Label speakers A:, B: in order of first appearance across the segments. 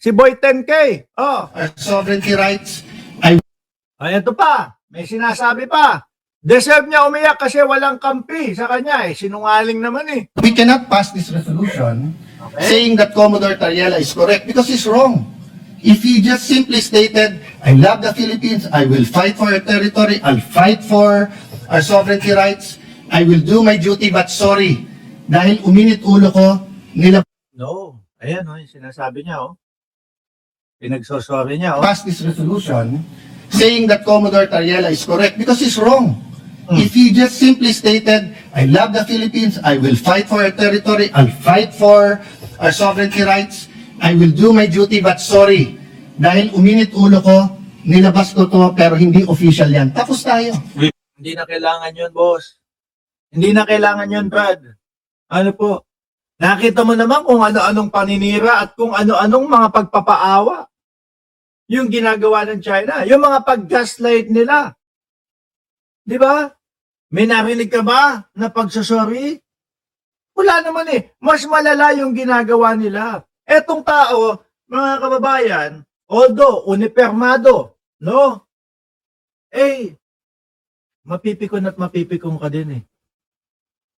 A: Si Boy 10K. Oh.
B: Our sovereignty rights.
A: Ay, ito pa. May sinasabi pa. Deserve niya umiyak kasi walang kampi sa kanya eh. Sinungaling naman eh.
B: We cannot pass this resolution saying that Commodore Tariela is correct because he's wrong. If he just simply stated, I love the Philippines, I will fight for our territory, I'll fight for our sovereignty rights, I will do my duty, but sorry, dahil uminit ulo ko,
A: No. Ayan o, yung sinasabi niya o. Pinagsosorry niya o.
B: pass this resolution saying that Commodore Tariela is correct because he's wrong. If he just simply stated, I love the Philippines, I will fight for our territory, I'll fight for our sovereignty rights, I will do my duty, but sorry, dahil uminit ulo ko, nilabas ko to, pero hindi official yan. Tapos tayo.
A: Hindi na kailangan yun, boss. Hindi na kailangan yun, Brad. Ano po? Nakita mo naman kung ano-anong paninira at kung ano-anong mga pagpapaawa yung ginagawa ng China. Yung mga pag-gaslight nila. Di ba? May narinig ka ba na pagsasorry? Wala naman eh. Mas malala yung ginagawa nila. Etong tao, mga kababayan, although unipermado, no? Eh, mapipikon at mapipikon ka din eh.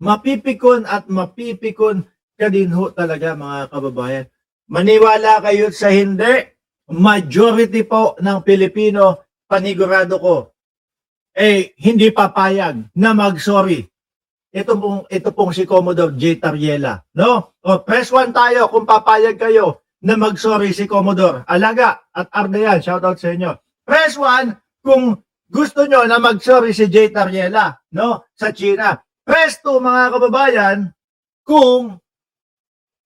A: Mapipikon at mapipikon ka din ho talaga mga kababayan. Maniwala kayo sa hindi, majority po ng Pilipino, panigurado ko, eh hindi papayag na mag-sorry. Ito pong si Commodore J. Tariela, no? O press 1 tayo kung papayag kayo na mag-sorry si Commodore Alaga at Ardayan, shoutout sa inyo. Press 1 kung gusto nyo na mag-sorry si J. Tariela, no? Sa China. Press 2 mga kababayan kung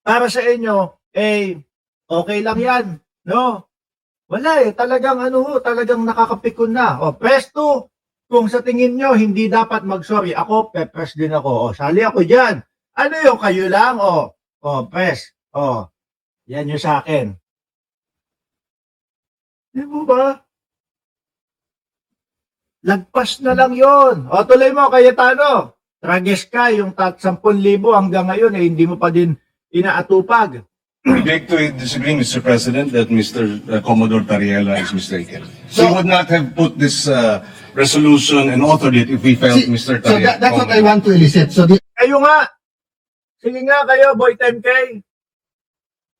A: para sa inyo, eh okay lang yan, no? Wala eh, talagang talagang nakakapikon na. O press 2 kung sa tingin nyo, hindi dapat mag-sorry. Ako, pe-press din ako. O, sali ako dyan. Ano yung kayo lang? O, press. O, yan yung sa akin. Di mo ba? Lagpas na lang yon. O, tuloy mo, Cayetano. Trages ka, yung 10,000 hanggang ngayon, eh, hindi mo pa din inaatupag.
C: I beg to disagree, Mr. President, that Mr. Commodore Tariela is mistaken.
B: So-
C: He would not have put this resolution and authored it if he felt Mr.
B: So
C: Tariela.
B: that's what I want to elicit. So
A: Kayo nga. Sige nga kayo, Boy 10K.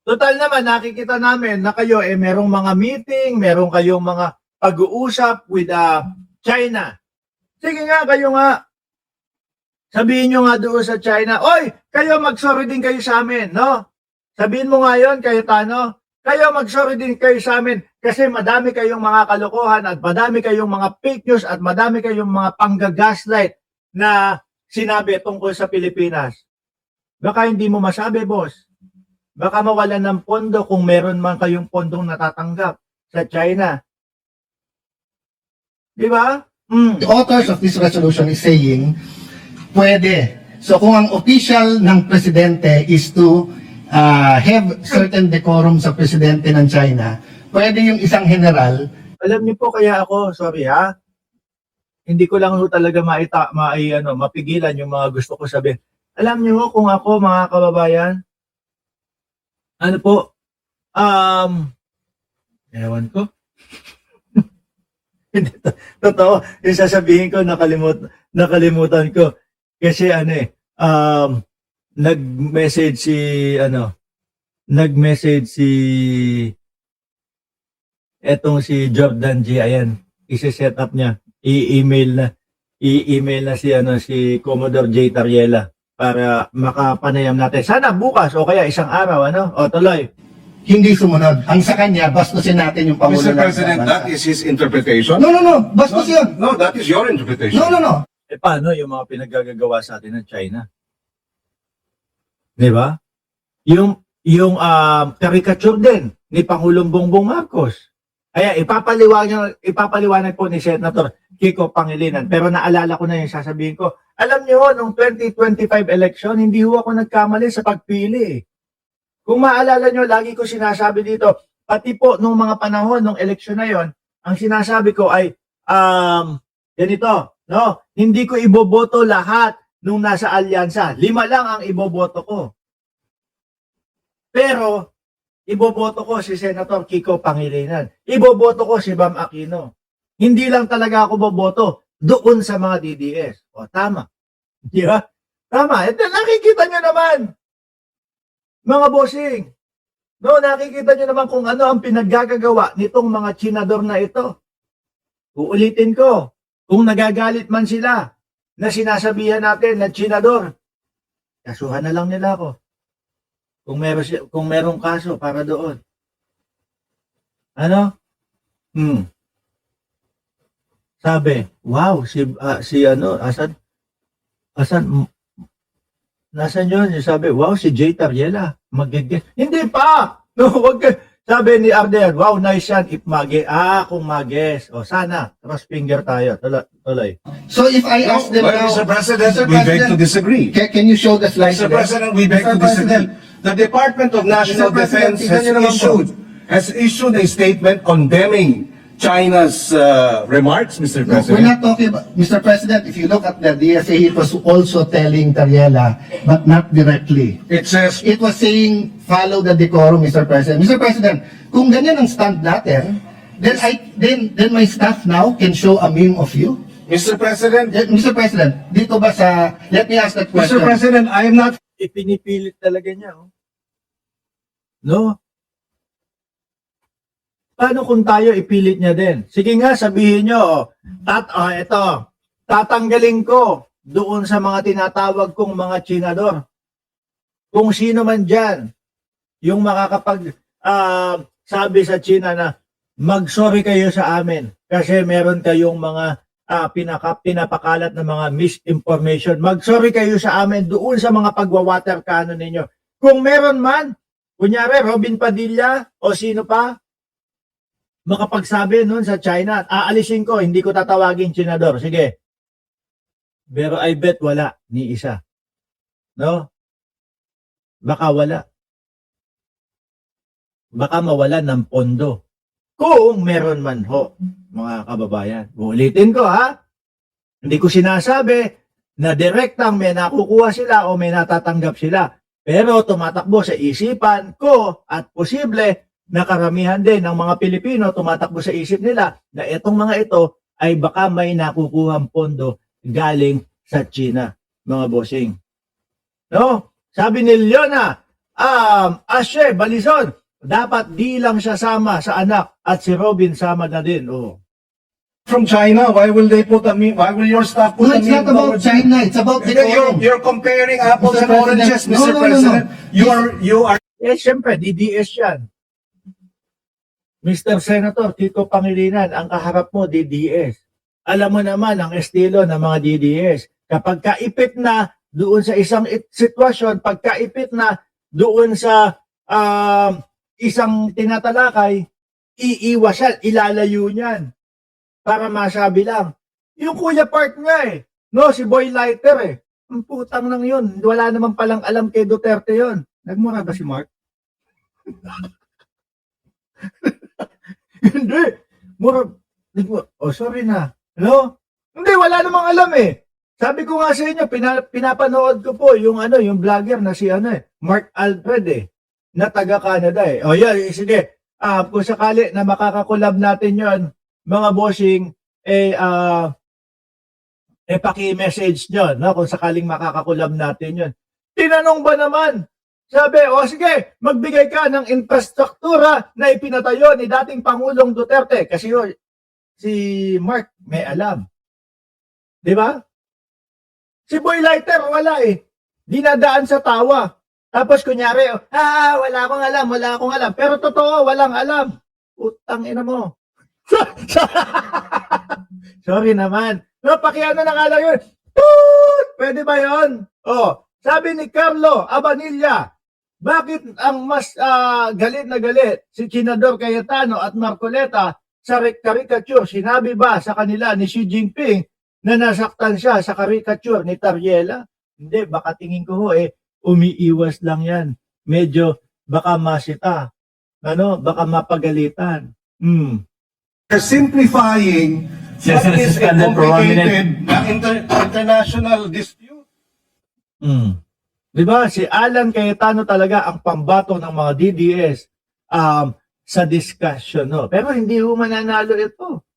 A: Total naman, nakikita namin na kayo, eh, merong mga meeting, merong kayong mga pag-uusap with China. Sige nga, kayo nga. Sabihin nyo nga doon sa China, oy, kayo mag-sorry din kayo sa amin, no? Sabihin mo nga yun, Cayetano, kayo mag-sorry din kayo sa amin kasi madami kayong mga kalokohan at madami kayong mga fake news at madami kayong mga panggagaslight na sinabi tungkol sa Pilipinas. Baka hindi mo masabi, boss. Baka mawalan ng pondo kung meron man kayong pondong natatanggap sa China. Di ba?
B: the authors of this resolution is saying, pwede. So kung ang official ng presidente is to have certain decorum sa presidente ng China, pwede yung isang general.
A: Alam niyo po kaya ako, sorry ha, hindi ko lang talaga mapigilan yung mga gusto ko sabihin. Alam niyo kung ako mga kababayan, ano po, ewan ko. Totoo, yung sasabihin ko, nakalimutan ko. Kasi nag-message si etong si Jordan G, ayan, isi-set up niya, i-email na si Commodore J. Tariela para makapanayam natin. Sana bukas o kaya isang araw, o tuloy.
B: Hindi sumunod. Ang sa kanya, bastusin natin yung Pangulo
C: Mr.
B: ng
C: President,
B: bansa.
C: that is his interpretation.
B: No. Bastos yun.
C: No, that is your interpretation.
B: No.
A: Paano yung mga pinagagagawa sa atin ng China? Di ba? Yung caricature din ni Pangulong Bongbong Marcos. Kaya ipapaliwanag po ni Senator Kiko Pangilinan. Pero naalala ko na yung sasabihin ko. Alam niyo, nung 2025 election, hindi ho ako nagkamali sa pagpili. Kung maalala niyo, lagi ko sinasabi dito, pati po nung mga panahon, nung election na yon, ang sinasabi ko ay, ganito, no? Hindi ko iboboto lahat nung nasa alyansa. 5 lang ang iboboto ko. Pero, iboboto ko si Senator Kiko Pangilinan. Iboboto ko si Bam Aquino. Hindi lang talaga ako boboto doon sa mga DDS. O, tama. Di ba? Tama. Ito, nakikita nyo naman. Mga bossing. No, nakikita nyo naman kung ano ang pinaggagawa nitong mga tsinador na ito. Uulitin ko, kung nagagalit man sila na sinasabihan natin na tsinador, kasuhan na lang nila ako. Kung merong kaso para doon. Ano? Sabi, wow, si ano, nasan yun? Sabi, wow, si Jay Tariela, magiging. Hindi pa! No, wag ka. Sabi ni Arden, wow, nice yan, if kung mages. O, sana, cross finger tayo. Tuloy.
B: So if I ask them
C: Well,
B: now,
C: Mr. President,
B: Mr.
C: we beg to
B: President,
C: disagree.
B: can you show the slide?
C: Mr.
B: again?
C: President, we beg
B: Mr.
C: to disagree.
B: President,
C: The Department of National
B: Mr. President,
C: Defense
B: tingnan niyo naman po.
C: has issued a statement condemning China's remarks, Mr.
B: No, we're
C: President.
B: not talking about, Mr. President, if you look at the DFA, it was also telling Tariela, but not directly.
C: It says,
B: It was saying, follow the decorum, Mr. President. Mr. President, kung ganyan ang stand natin, then my staff now can show a meme of you.
C: Mr. President,
B: Mr. President, dito ba sa, let me ask that question.
C: Mr. President, I am not
A: Ipinipilit talaga niya. Oh. No? Paano kung tayo ipilit niya din? Sige nga, sabihin nyo, ito, tatanggalin ko doon sa mga tinatawag kong mga tsinador. Kung sino man dyan, yung makakapag sabi sa China na mag-sorry kayo sa amin kasi meron kayong mga pinapakalat na mga misinformation. Mag-sorry kayo sa amin doon sa mga pagwa-water cannon ninyo. Kung meron man, kunyari Robin Padilla o sino pa, makapagsabi noon sa China, aalisin ko, hindi ko tatawagin tsinador. Sige. Pero I bet wala ni isa. No? Baka wala. Baka mawala ng pondo. Kung meron man ho, mga kababayan. Ulitin ko ha. Hindi ko sinasabi na direktang may nakukuha sila o may natatanggap sila. Pero tumatakbo sa isipan ko at posible na karamihan din ng mga Pilipino tumatakbo sa isip nila na itong mga ito ay baka may nakukuhang pondo galing sa China, mga bossing. No? Sabi ni Leona, Ashe, Balizon, dapat di lang siya sama sa anak at si Robin sama na din. Oh.
C: from China. Why will they put a meme? Why will your staff put
B: No,
C: a
B: it's
C: meme?
B: not about China. It's about decorum.
C: You're comparing apples
B: Mr.
C: and oranges,
B: President.
C: Mr.
B: No.
C: President. You are
A: Eh, siyempre, DDS yan. Mr. Senator Kiko Pangilinan, ang kaharap mo, DDS. Alam mo naman ang estilo ng mga DDS. Kapag kaipit na doon sa isang sitwasyon, pag kaipit na doon sa isang tinatalakay, iiwas yan, ilalayo niyan. Para masabi lang. Yung Kuya Park nga no, si Boy Lighter Ang putang nang yun. Wala naman palang alam kay Duterte yon. Nagmura ba si Mark? Hindi. Mura. Oh, sorry na. No? Hindi, wala namang alam Sabi ko nga sa inyo, pinapanood ko po yung yung vlogger na si Mark Alfred na taga Canada Oh, yeah, sige. Kung sakali na makakakulab natin yon, mga bossing, paki-message nyo, no? Kung sakaling makakakulab natin yon. Tinanong ba naman? Sabi, sige, magbigay ka ng infrastruktura na ipinatayo ni dating Pangulong Duterte. Kasi si Mark may alam. Di ba? Si Boy Lighter, wala Dinadaan sa tawa. Tapos kunyari, wala akong alam. Pero totoo, walang alam. Utang ina mo. Sorry naman. No, pakiano na nga lang yun. Pwede ba yun? Sabi ni Carlo Abanilla, bakit ang mas galit na galit si Senador Cayetano at Marcoleta sa caricature? Sinabi ba sa kanila ni Xi Jinping na nasaktan siya sa caricature ni Tariela? Hindi, baka tingin ko umiiwas lang yan. Medyo baka masita. Baka mapagalitan.
C: They're simplifying
D: Yes,
C: what is a
D: suspended for 1 minute.
C: complicated international dispute.
A: Di ba? Si Alan Cayetano talaga ang pambato ng mga DDS sa discussion. No? Pero hindi ho mananalo ito.